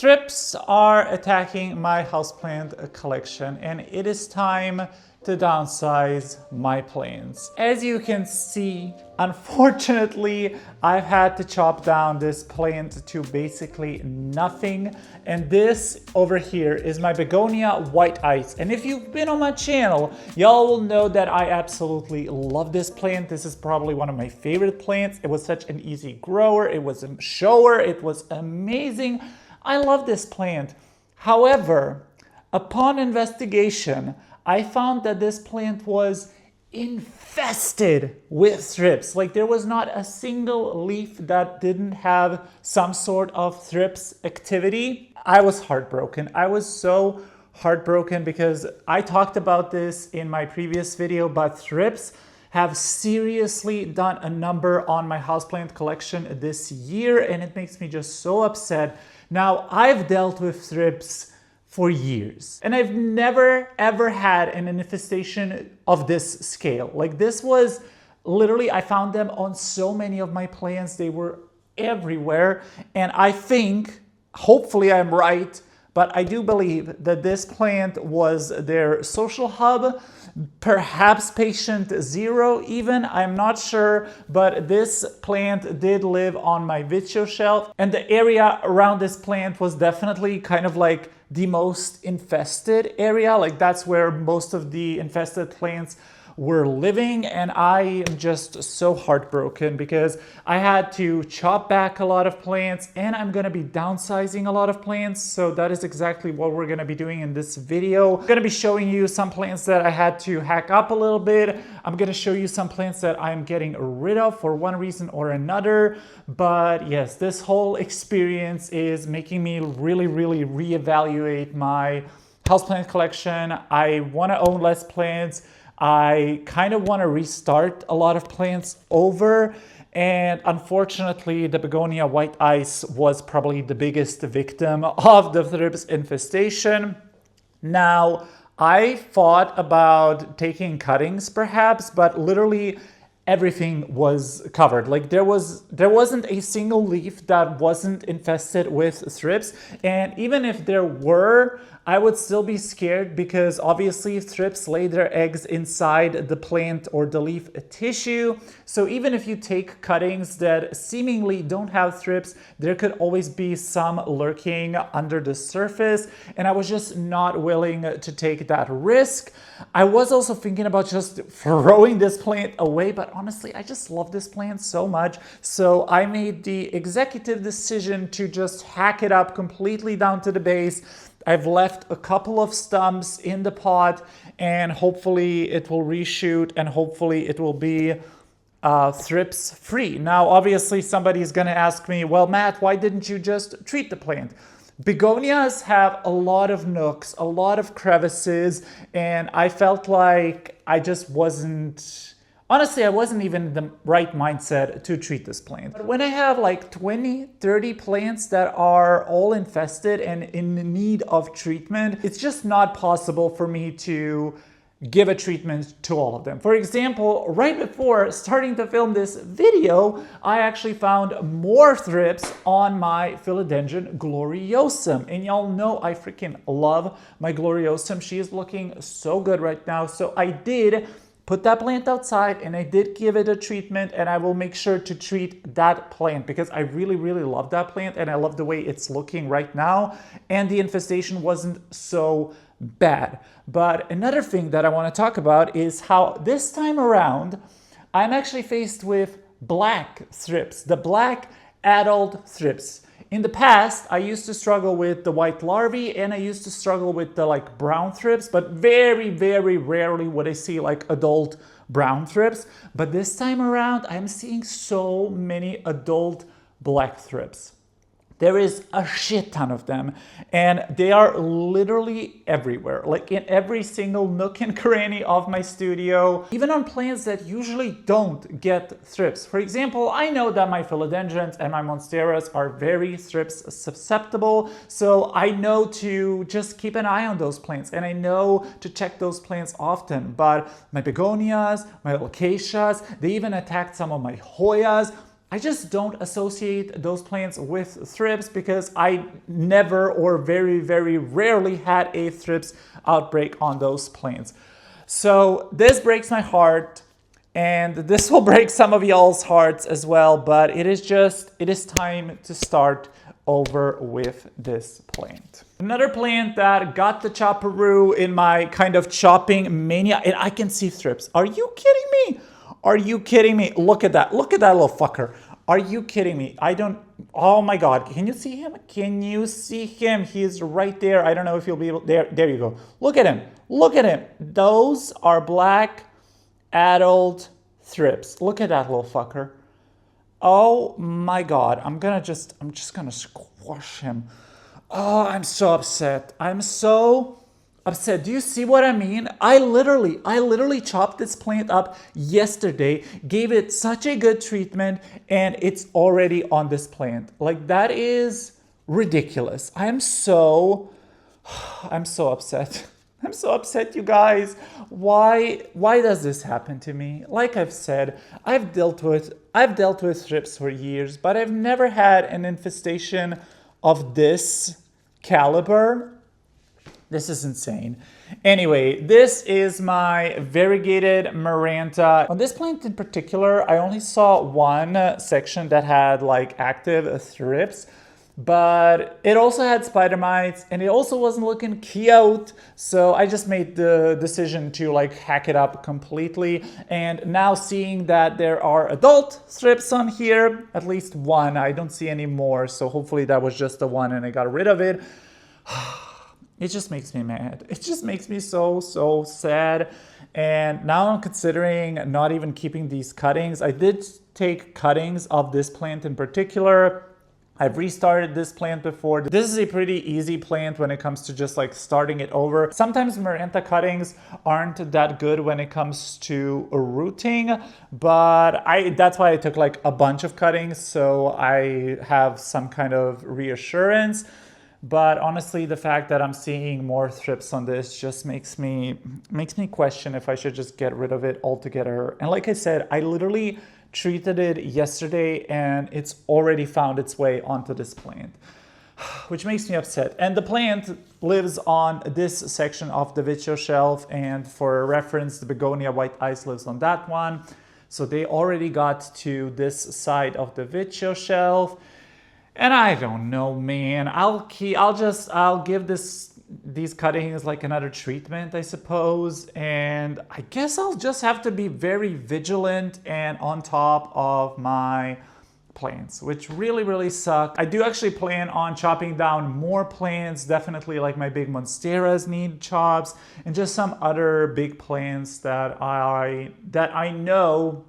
Thrips are attacking my houseplant collection, and it is time to downsize my plants. As you can see, unfortunately, I've had to chop down this plant to basically nothing. And this over here is my begonia white ice. And if you've been on my channel, y'all will know that I absolutely love this plant. This is probably one of my favorite plants. It was such an easy grower. It was a shower. It was amazing. I love this plant. However, upon investigation, I found that this plant was infested with thrips. Like, there was not a single leaf that didn't have some sort of thrips activity. I was heartbroken. I was so heartbroken because I talked about this in my previous video, but thrips have seriously done a number on my houseplant collection this year, and it makes me just so upset. Now, I've dealt with thrips for years, and I've never ever had an infestation of this scale. Like, this was literally, I found them on so many of my plants. They were everywhere, and I think, hopefully I'm right, but I do believe that this plant was their social hub, perhaps patient zero even, I'm not sure, but this plant did live on my vitio shelf, and the area around this plant was definitely kind of like the most infested area. Like, that's where most of the infested plants were living, and I am just so heartbroken because I had to chop back a lot of plants, and I'm gonna be downsizing a lot of plants. So that is exactly what we're gonna be doing in this video. I'm gonna be showing you some plants that I had to hack up a little bit. I'm gonna show you some plants that I'm getting rid of for one reason or another. But yes, this whole experience is making me really reevaluate my houseplant collection. I wanna own less plants. I kind of want to restart a lot of plants over, and unfortunately the begonia white ice was probably the biggest victim of the thrips infestation. Now, I thought about taking cuttings perhaps, but literally everything was covered. Like, there wasn't a single leaf that wasn't infested with thrips, and even if there were, I would still be scared because obviously thrips lay their eggs inside the plant or the leaf tissue. So even if you take cuttings that seemingly don't have thrips, there could always be some lurking under the surface, and I was just not willing to take that risk. I was also thinking about just throwing this plant away, but honestly, I just love this plant so much. So I made the executive decision to just hack it up completely down to the base. I've left a couple of stumps in the pot, and hopefully it will reshoot, and hopefully it will be thrips free. Now, obviously somebody is going to ask me, well, Matt, why didn't you just treat the plant? Begonias have a lot of nooks, a lot of crevices, and I felt like I just wasn't... Honestly, I wasn't even in the right mindset to treat this plant. But when I have like 20, 30 plants that are all infested and in need of treatment, it's just not possible for me to give a treatment to all of them. For example, right before starting to film this video, I actually found more thrips on my philodendron gloriosum. And y'all know I freaking love my gloriosum. She is looking so good right now. So I did put that plant outside, and I did give it a treatment, and I will make sure to treat that plant because I really love that plant, and I love the way it's looking right now, and the infestation wasn't so bad. But another thing that I want to talk about is how this time around I'm actually faced with black thrips, the black adult thrips. In the past, I used to struggle with the white larvae, and I used to struggle with the like brown thrips, but very rarely would I see like adult brown thrips. But this time around, I'm seeing so many adult black thrips. There is a shit ton of them, and they are literally everywhere, like in every single nook and cranny of my studio, even on plants that usually don't get thrips. For example, I know that my philodendrons and my monsteras are very thrips susceptible, so I know to just keep an eye on those plants, and I know to check those plants often. But my begonias, my alocasias, they even attacked some of my Hoyas. I just don't associate those plants with thrips because I never or very, very rarely had a thrips outbreak on those plants. So this breaks my heart, and this will break some of y'all's hearts as well, but it is time to start over with this plant. Another plant that got the chopperoo in my kind of chopping mania, and I can see thrips. Are you kidding me? Are you kidding me? Look at that. Look at that little fucker. Are you kidding me? Oh my God. Can you see him? Can you see him? He's right there. I don't know if you'll be able, there you go. Look at him. Look at him. Those are black adult thrips. Look at that little fucker. Oh my God. I'm just gonna squash him. Oh, I'm so upset. I'm so upset. Do you see what I mean? I literally chopped this plant up yesterday, gave it such a good treatment, and it's already on this plant. Like, that is ridiculous. I'm so upset. I'm so upset, you guys. Why does this happen to me? Like I've said, I've dealt with thrips for years, but I've never had an infestation of this caliber. This is insane. Anyway, this is my variegated Maranta. On this plant in particular, I only saw one section that had like active thrips, but it also had spider mites and it also wasn't looking cute. So I just made the decision to like hack it up completely. And now seeing that there are adult thrips on here, at least one, I don't see any more. So hopefully that was just the one and I got rid of it. It just makes me mad. It just makes me so sad. And now I'm considering not even keeping these cuttings. I did take cuttings of this plant in particular. I've restarted this plant before. This is a pretty easy plant when it comes to just like starting it over. Sometimes Maranta cuttings aren't that good when it comes to rooting, but that's why I took like a bunch of cuttings, so I have some kind of reassurance. But honestly, the fact that I'm seeing more thrips on this just makes me question if I should just get rid of it altogether. And like I said, I literally treated it yesterday and it's already found its way onto this plant, which makes me upset. And the plant lives on this section of the Vitio shelf, and for reference, the Begonia White Ice lives on that one. So they already got to this side of the Vitio shelf. And I don't know, man. I'll give these cuttings like another treatment, I suppose. And I guess I'll just have to be very vigilant and on top of my plants, which really suck. I do actually plan on chopping down more plants, definitely like my big monsteras need chops, and just some other big plants that I know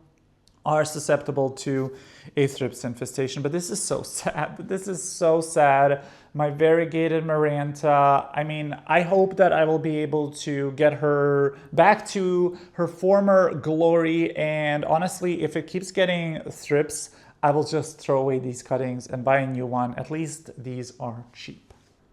are susceptible to a thrips infestation. But this is so sad. This is so sad. My variegated Maranta. I mean, I hope that I will be able to get her back to her former glory. And honestly, if it keeps getting thrips, I will just throw away these cuttings and buy a new one. At least these are cheap.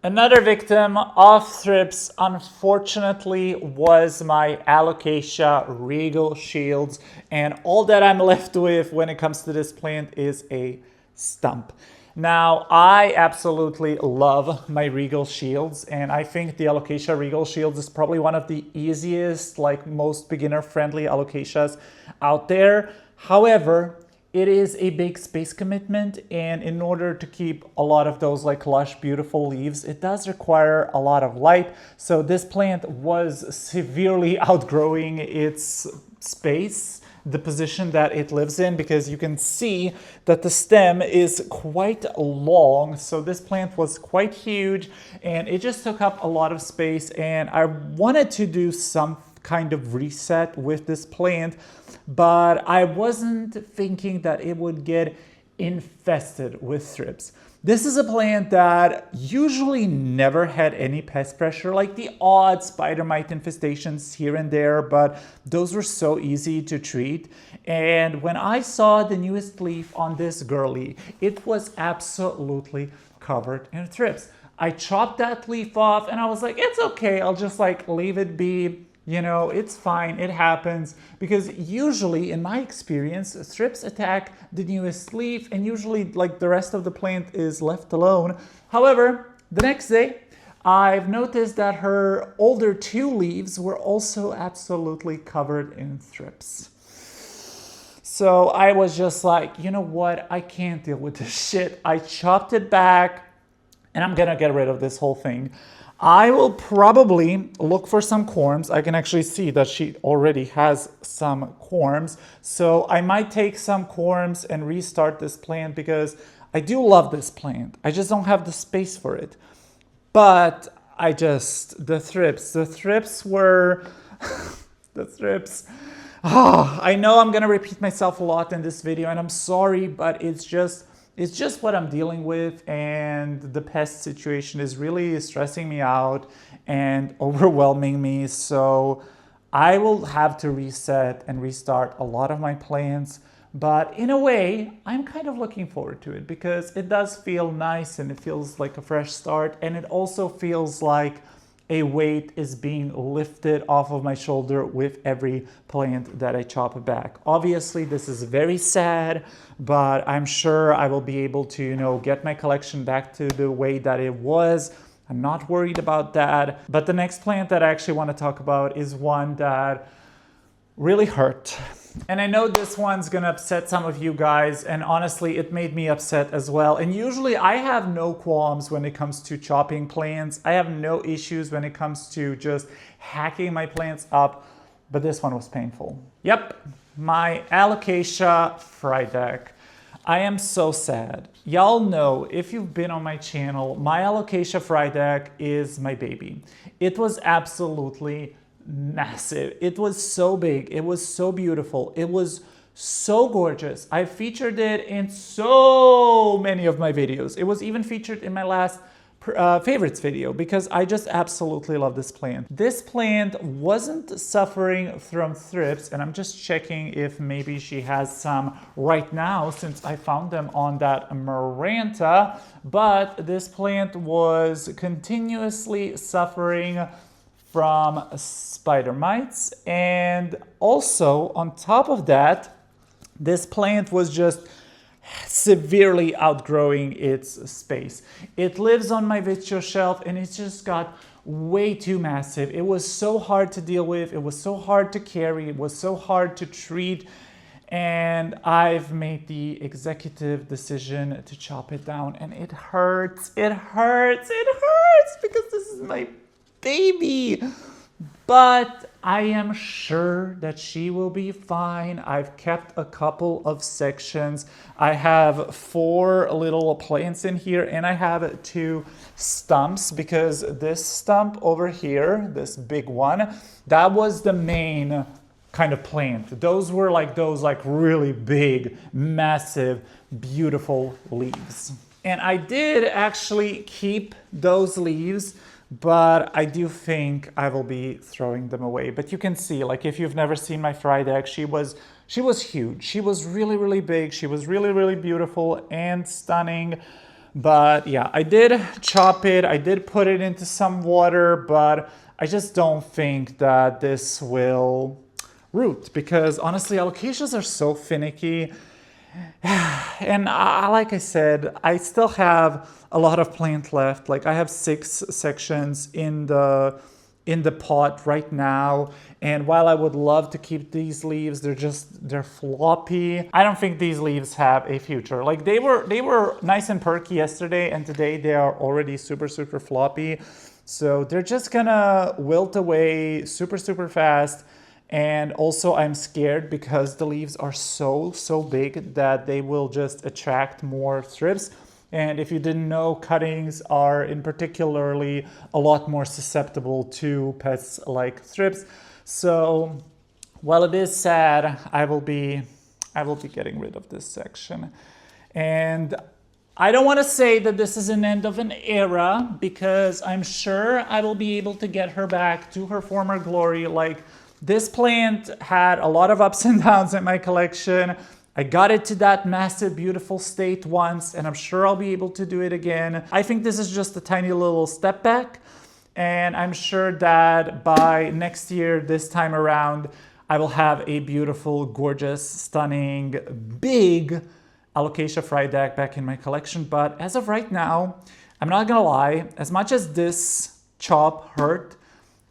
Another victim of thrips, unfortunately, was my Alocasia Regal Shields, and all that I'm left with when it comes to this plant is a stump. Now, I absolutely love my Regal Shields, and I think the Alocasia Regal Shields is probably one of the easiest, like most beginner-friendly Alocasias out there. However, it is a big space commitment, and in order to keep a lot of those like lush, beautiful leaves, it does require a lot of light. So this plant was severely outgrowing its space, the position that it lives in, because you can see that the stem is quite long. So this plant was quite huge and it just took up a lot of space, and I wanted to do some kind of reset with this plant, but I wasn't thinking that it would get infested with thrips. This is a plant that usually never had any pest pressure, like the odd spider mite infestations here and there, but those were so easy to treat. And when I saw the newest leaf on this girly, it was absolutely covered in thrips. I chopped that leaf off and I was like, it's okay, I'll just like leave it be. You know, it's fine, it happens, because usually, in my experience, thrips attack the newest leaf, and usually, like, the rest of the plant is left alone. However, the next day, I've noticed that her older 2 leaves were also absolutely covered in thrips. So I was just like, you know what, I can't deal with this shit. I chopped it back, and I'm gonna get rid of this whole thing. I will probably look for some corms. I can actually see that she already has some corms. So I might take some corms and restart this plant because I do love this plant. I just don't have the space for it. But the thrips were, the thrips. I know I'm gonna repeat myself a lot in this video, and I'm sorry, but it's just what I'm dealing with, and the pest situation is really stressing me out and overwhelming me. So I will have to reset and restart a lot of my plans. But in a way, I'm kind of looking forward to it because it does feel nice and it feels like a fresh start. And it also feels like a weight is being lifted off of my shoulder with every plant that I chop back. Obviously, this is very sad, but I'm sure I will be able to, you know, get my collection back to the way that it was. I'm not worried about that. But the next plant that I actually want to talk about is one that really hurt. And I know this one's gonna upset some of you guys, and honestly, it made me upset as well. And usually I have no qualms when it comes to chopping plants. I have no issues when it comes to just hacking my plants up, but this one was painful. Yep, my Alocasia Frydek. I am so sad. Y'all know, if you've been on my channel, my Alocasia Frydek is my baby. It was absolutely massive. It was so big. It was so beautiful. It was so gorgeous. I featured it in so many of my videos. It was even featured in my last favorites video because I just absolutely love this plant. This plant wasn't suffering from thrips, and I'm just checking if maybe she has some right now since I found them on that Maranta, but this plant was continuously suffering from spider mites, and also on top of that, this plant was just severely outgrowing its space. It lives on my vitio shelf, and it just got way too massive. It was so hard to deal with, it was so hard to carry, it was so hard to treat, and I've made the executive decision to chop it down, and it hurts, because this is my baby. But I am sure that she will be fine. I've kept a couple of sections. I have 4 little plants in here, and I have 2 stumps because this stump over here, this big one, that was the main kind of plant. Those were like really big, massive, beautiful leaves. And I did actually keep those leaves, but I do think I will be throwing them away. But you can see, like, if you've never seen my Frydek, she was huge. She was really, really big. She was really, really beautiful and stunning. But yeah, I did chop it. I did put it into some water, but I just don't think that this will root because honestly, alocasias are so finicky. And like I said, I still have a lot of plant left. Like I have 6 sections in the pot right now. And while I would love to keep these leaves, they're floppy. I don't think these leaves have a future. Like they were nice and perky yesterday, and today they are already super, super floppy. So they're just gonna wilt away super, super fast. And also I'm scared because the leaves are so big that they will just attract more thrips. And if you didn't know, cuttings are in particularly a lot more susceptible to pests like thrips. So while it is sad, I will be getting rid of this section. And I don't want to say that this is an end of an era because I'm sure I will be able to get her back to her former glory. Like, this plant had a lot of ups and downs in my collection. I got it to that massive, beautiful state once, and I'm sure I'll be able to do it again. I think this is just a tiny little step back. And I'm sure that by next year, this time around, I will have a beautiful, gorgeous, stunning, big Alocasia Frydek back in my collection. But as of right now, I'm not gonna lie, as much as this chop hurt,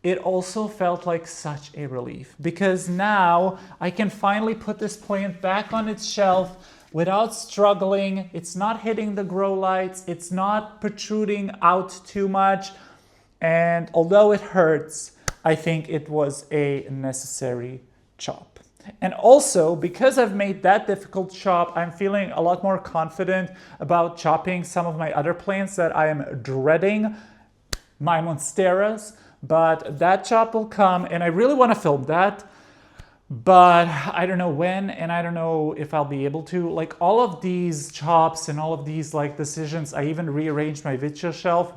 it also felt like such a relief, because now I can finally put this plant back on its shelf without struggling. It's not hitting the grow lights, it's not protruding out too much. And although it hurts, I think it was a necessary chop. And also, because I've made that difficult chop, I'm feeling a lot more confident about chopping some of my other plants that I am dreading, my monsteras. But that chop will come, and I really want to film that, but I don't know when, and I don't know if I'll be able to. Like, all of these chops and all of these like decisions, I even rearranged my video shelf.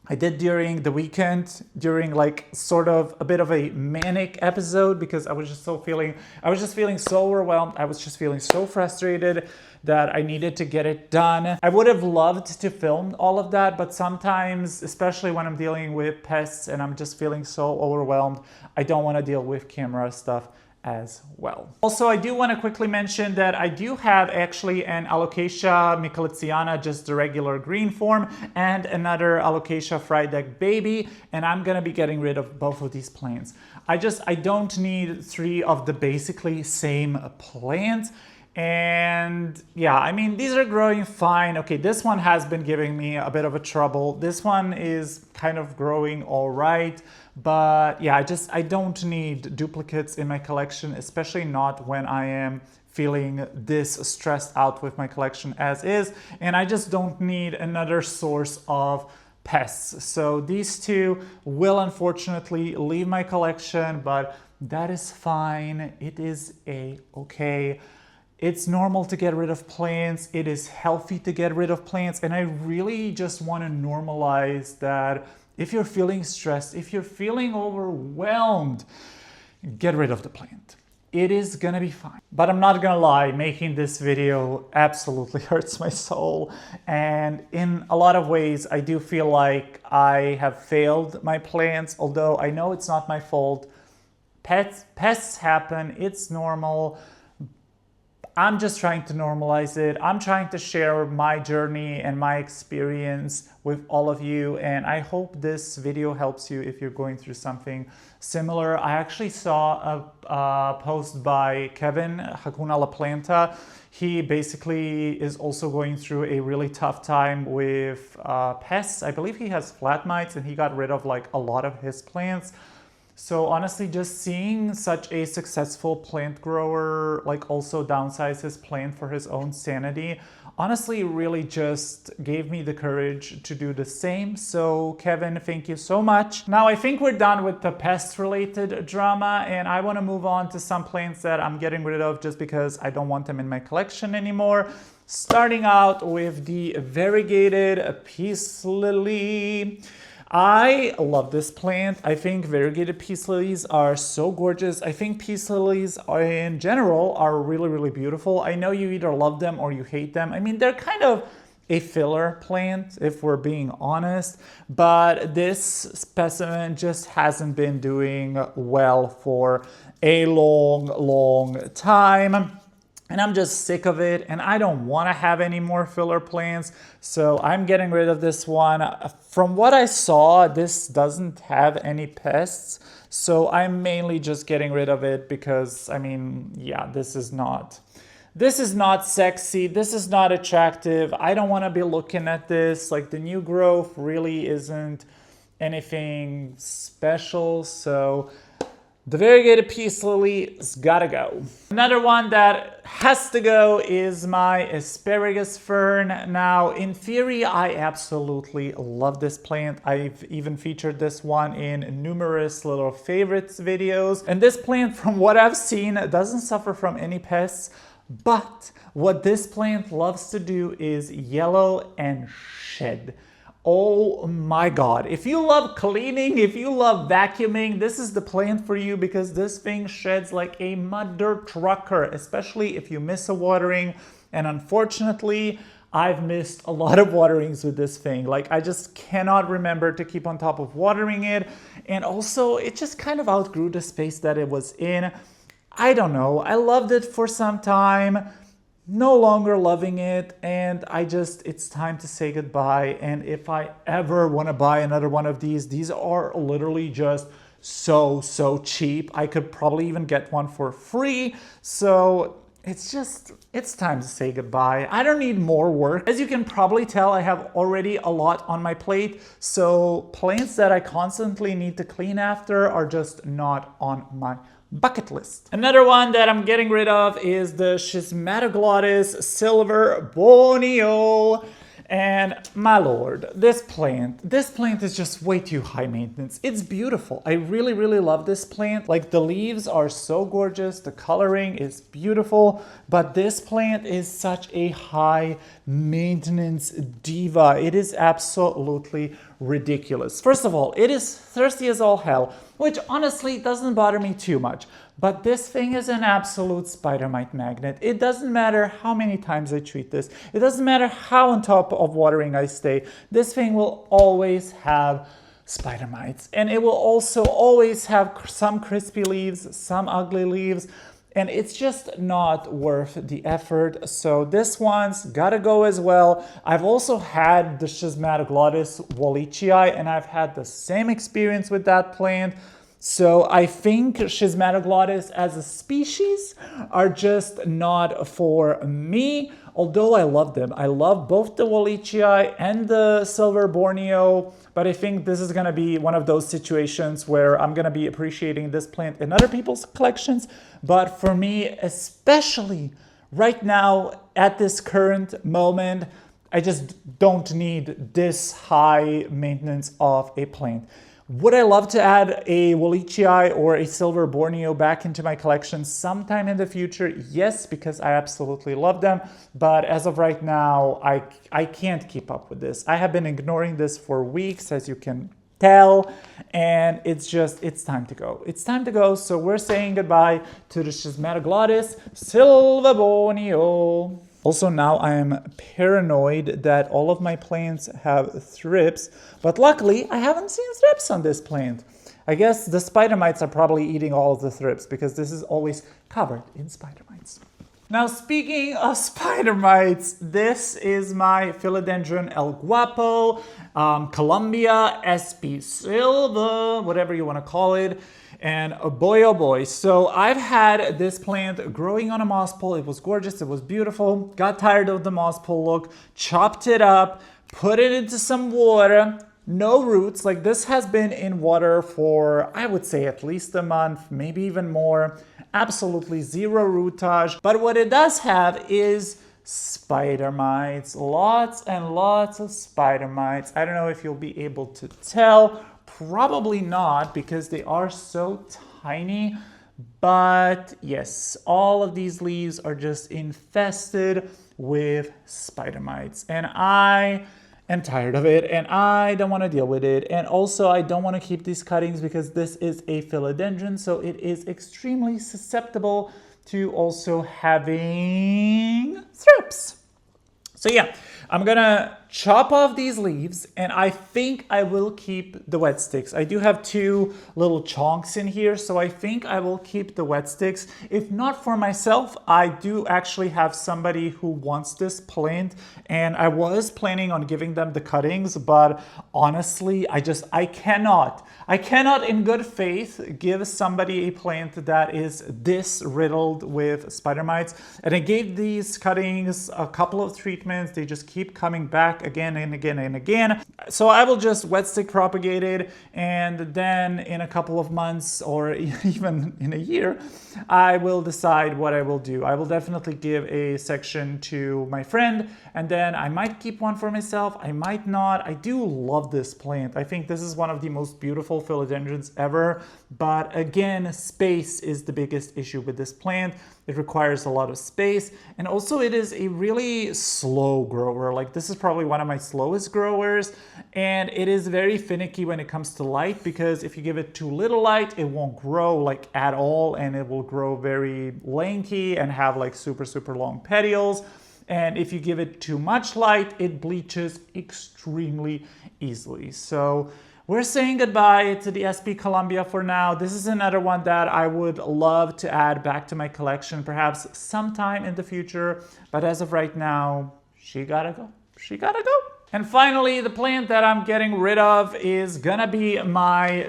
I did during the weekend, during like sort of a bit of a manic episode, because I was just feeling so overwhelmed. I was just feeling so frustrated that I needed to get it done. I would have loved to film all of that, but sometimes, especially when I'm dealing with pests and I'm just feeling so overwhelmed, I don't want to deal with camera stuff as well. Also, I do want to quickly mention that I do have actually an Alocasia micholitziana, just the regular green form, and another Alocasia Frydek baby, and I'm gonna be getting rid of both of these plants. I don't need 3 of the basically same plants. And yeah, I mean, these are growing fine. Okay, this one has been giving me a bit of a trouble. This one is kind of growing all right. But yeah, I don't need duplicates in my collection, especially not when I am feeling this stressed out with my collection as is. And I just don't need another source of pests. So these 2 will unfortunately leave my collection, but that is fine. It is okay. It's normal to get rid of plants. It is healthy to get rid of plants. And I really just want to normalize that if you're feeling stressed, if you're feeling overwhelmed, get rid of the plant. It is gonna be fine. But I'm not gonna lie, making this video absolutely hurts my soul. And in a lot of ways, I do feel like I have failed my plants, although I know it's not my fault. Pests happen, it's normal. I'm just trying to normalize it. I'm trying to share my journey and my experience with all of you, and I hope this video helps you if you're going through something similar. I actually saw a post by Kevin, Hakuna La Planta. He basically is also going through a really tough time with pests. I believe he has flat mites, and he got rid of like a lot of his plants. So honestly, just seeing such a successful plant grower like also downsize his plant for his own sanity, honestly really just gave me the courage to do the same. So Kevin, thank you so much. Now I think we're done with the pest related drama, and I want to move on to some plants that I'm getting rid of just because I don't want them in my collection anymore. Starting out with the variegated peace lily. I love this plant. I think variegated peace lilies are so gorgeous. I think peace lilies in general are really, really beautiful. I know you either love them or you hate them. I mean, they're kind of a filler plant, if we're being honest, but this specimen just hasn't been doing well for a long time. And I'm just sick of it, and I don't want to have any more filler plants, so I'm getting rid of this one. From what I saw, this doesn't have any pests, so I'm mainly just getting rid of it because, I mean, yeah, this is not sexy, this is not attractive. I don't want to be looking at this. Like, the new growth really isn't anything special, so the variegated peace lily's gotta go. Another one that has to go is my asparagus fern. Now, in theory, I absolutely love this plant. I've even featured this one in numerous little favorites videos. And this plant, from what I've seen, doesn't suffer from any pests. But what this plant loves to do is yellow and shed. Oh my God. If you love cleaning, if you love vacuuming, this is the plant for you, because this thing sheds like a mother trucker, especially if you miss a watering. And unfortunately, I've missed a lot of waterings with this thing. Like, I just cannot remember to keep on top of watering it. And also, it just kind of outgrew the space that it was in. I don't know. I loved it for some time, no longer loving it, and it's time to say goodbye. And if I ever want to buy another one of these are literally just so cheap. I could probably even get one for free. So it's time to say goodbye. I don't need more work. As you can probably tell, I have already a lot on my plate. So plants that I constantly need to clean after are just not on my bucket list. Another one that I'm getting rid of is the Schismatoglottis Silver Borneo. And my lord, this plant is just way too high maintenance. It's beautiful. I really love this plant. Like, the leaves are so gorgeous, the coloring is beautiful, but this plant is such a high maintenance diva. It is absolutely ridiculous. First of all, it is thirsty as all hell, which honestly doesn't bother me too much. But this thing is an absolute spider mite magnet. It doesn't matter how many times I treat this. It doesn't matter how on top of watering I stay. This thing will always have spider mites. And it will also always have some crispy leaves, some ugly leaves. And it's just not worth the effort. So this one's gotta go as well. I've also had the Schismatoglottis wallichii, and I've had the same experience with that plant. So I think Schismatoglottis as a species are just not for me, although I love them. I love both the wallichii and the silver Borneo, but I think this is going to be one of those situations where I'm going to be appreciating this plant in other people's collections. But for me, especially right now at this current moment, I just don't need this high maintenance of a plant. Would I love to add a wallichii or a silver Borneo back into my collection sometime in the future? Yes, because I absolutely love them. But as of right now, I can't keep up with this. I have been ignoring this for weeks, as you can tell, and it's time to go. It's time to go, so we're saying goodbye to the Schismatoglottis Silver Borneo. Also, now I am paranoid that all of my plants have thrips, but luckily I haven't seen thrips on this plant. I guess the spider mites are probably eating all of the thrips because this is always covered in spider mites. Now, speaking of spider mites, this is my Philodendron El Guapo, Columbia SP Silva, whatever you want to call it. And boy, oh boy. So I've had this plant growing on a moss pole. It was gorgeous. It was beautiful. Got tired of the moss pole look, chopped it up, put it into some water. No roots. Like, this has been in water for, I would say, at least a month, maybe even more. Absolutely zero rootage. But what it does have is spider mites. Lots and lots of spider mites. I don't know if you'll be able to tell. Probably not, because they are so tiny, but yes, all of these leaves are just infested with spider mites, and I am tired of it, and I don't want to deal with it. And also, I don't want to keep these cuttings because this is a philodendron, so it is extremely susceptible to also having thrips. So yeah, I'm gonna chop off these leaves, and I think I will keep the wet sticks. I do have two little chunks in here, so I think I will keep the wet sticks. If not for myself, I do actually have somebody who wants this plant, and I was planning on giving them the cuttings, but honestly, I cannot in good faith give somebody a plant that is this riddled with spider mites. And I gave these cuttings a couple of treatments. They just keep coming back again and again and again. So I will just wet stick propagate it, and then in a couple of months or even in a year, I will decide what I will do. I will definitely give a section to my friend, and then I might keep one for myself. I might not. I do love this plant. I think this is one of the most beautiful philodendrons ever. But again, space is the biggest issue with this plant. It requires a lot of space, and also it is a really slow grower. Like, this is probably one of my slowest growers, and it is very finicky when it comes to light, because if you give it too little light, it won't grow like at all, and it will grow very lanky and have like super long petioles. And if you give it too much light, it bleaches extremely easily. So we're saying goodbye to the SP Columbia for now. This is another one that I would love to add back to my collection, perhaps sometime in the future. But as of right now, she gotta go. She gotta go. And finally, the plant that I'm getting rid of is gonna be my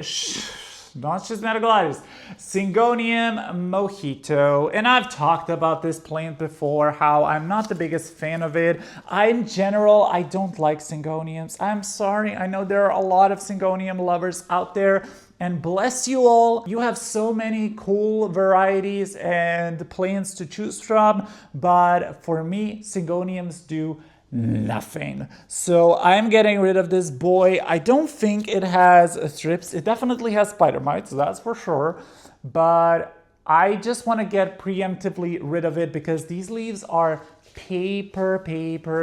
Syngonium Mojito. And I've talked about this plant before, how I'm not the biggest fan of it. In general, I don't like Syngoniums. I'm sorry, I know there are a lot of Syngonium lovers out there, and bless you all. You have so many cool varieties and plants to choose from, but for me, Syngoniums do nothing. So I'm getting rid of this boy. I don't think it has thrips. It definitely has spider mites, that's for sure. But I just want to get preemptively rid of it because these leaves are paper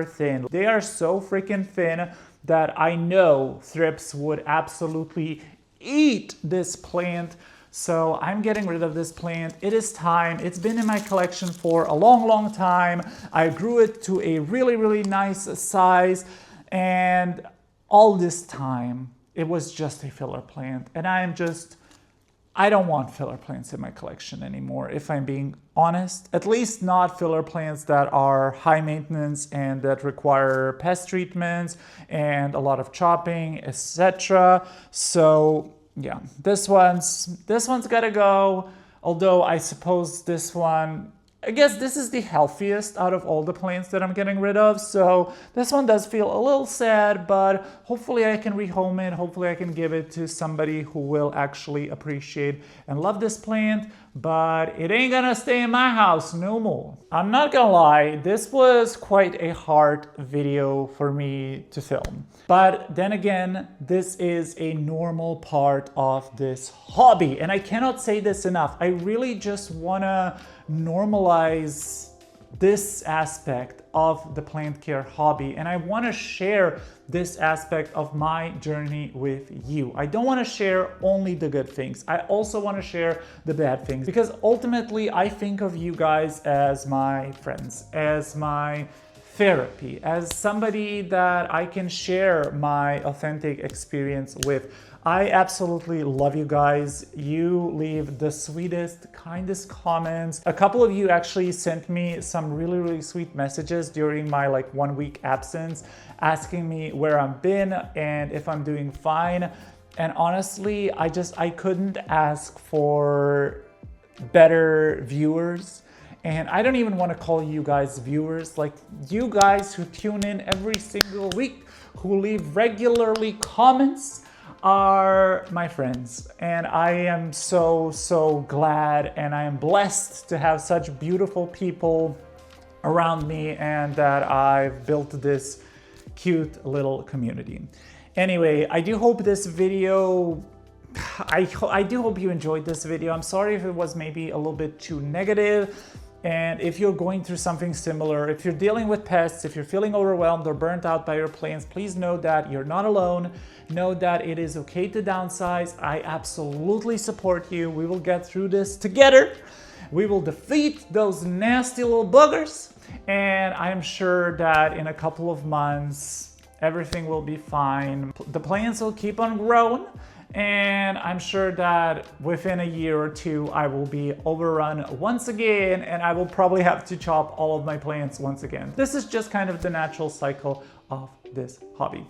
thin. They are so freaking thin that I know thrips would absolutely eat this plant. So I'm getting rid of this plant. It is time. It's been in my collection for a long time. I grew it to a really nice size, and all this time it was just a filler plant. And I don't want filler plants in my collection anymore, if I'm being honest. At least not filler plants that are high maintenance and that require pest treatments and a lot of chopping, etc. So yeah, this one's gotta go. Although I suppose this one, I guess this is the healthiest out of all the plants that I'm getting rid of. So this one does feel a little sad, but hopefully I can rehome it. Hopefully I can give it to somebody who will actually appreciate and love this plant, but it ain't gonna stay in my house no more. I'm not gonna lie, this was quite a hard video for me to film. But then again, this is a normal part of this hobby. And I cannot say this enough. I really just wanna normalize this aspect of the plant care hobby, and I want to share this aspect of my journey with you. I don't want to share only the good things. I also want to share the bad things, because ultimately I think of you guys as my friends, as my therapy, as somebody that I can share my authentic experience with. I absolutely love you guys. You leave the sweetest, kindest comments. A couple of you actually sent me some really sweet messages during my 1 week absence, asking me where I've been and if I'm doing fine. And honestly, I couldn't ask for better viewers. And I don't even want to call you guys viewers. You guys who tune in every single week, who leave regularly comments, are my friends. And I am so glad, and I am blessed to have such beautiful people around me, and that I've built this cute little community. Anyway, I do hope this video, I do hope you enjoyed this video. I'm sorry if it was maybe a little bit too negative. And if you're going through something similar, if you're dealing with pests, if you're feeling overwhelmed or burnt out by your plants, please know that you're not alone. Know that it is okay to downsize. I absolutely support you. We will get through this together. We will defeat those nasty little boogers. And I'm sure that in a couple of months, everything will be fine. The plants will keep on growing. And I'm sure that within a year or two, I will be overrun once again, and I will probably have to chop all of my plants once again. This is just kind of the natural cycle of this hobby.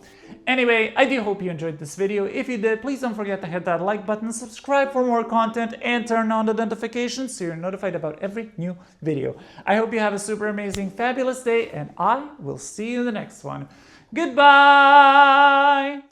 Anyway, I do hope you enjoyed this video. If you did, please don't forget to hit that like button, subscribe for more content, and turn on the notifications so you're notified about every new video. I hope you have a super amazing, fabulous day, and I will see you in the next one. Goodbye!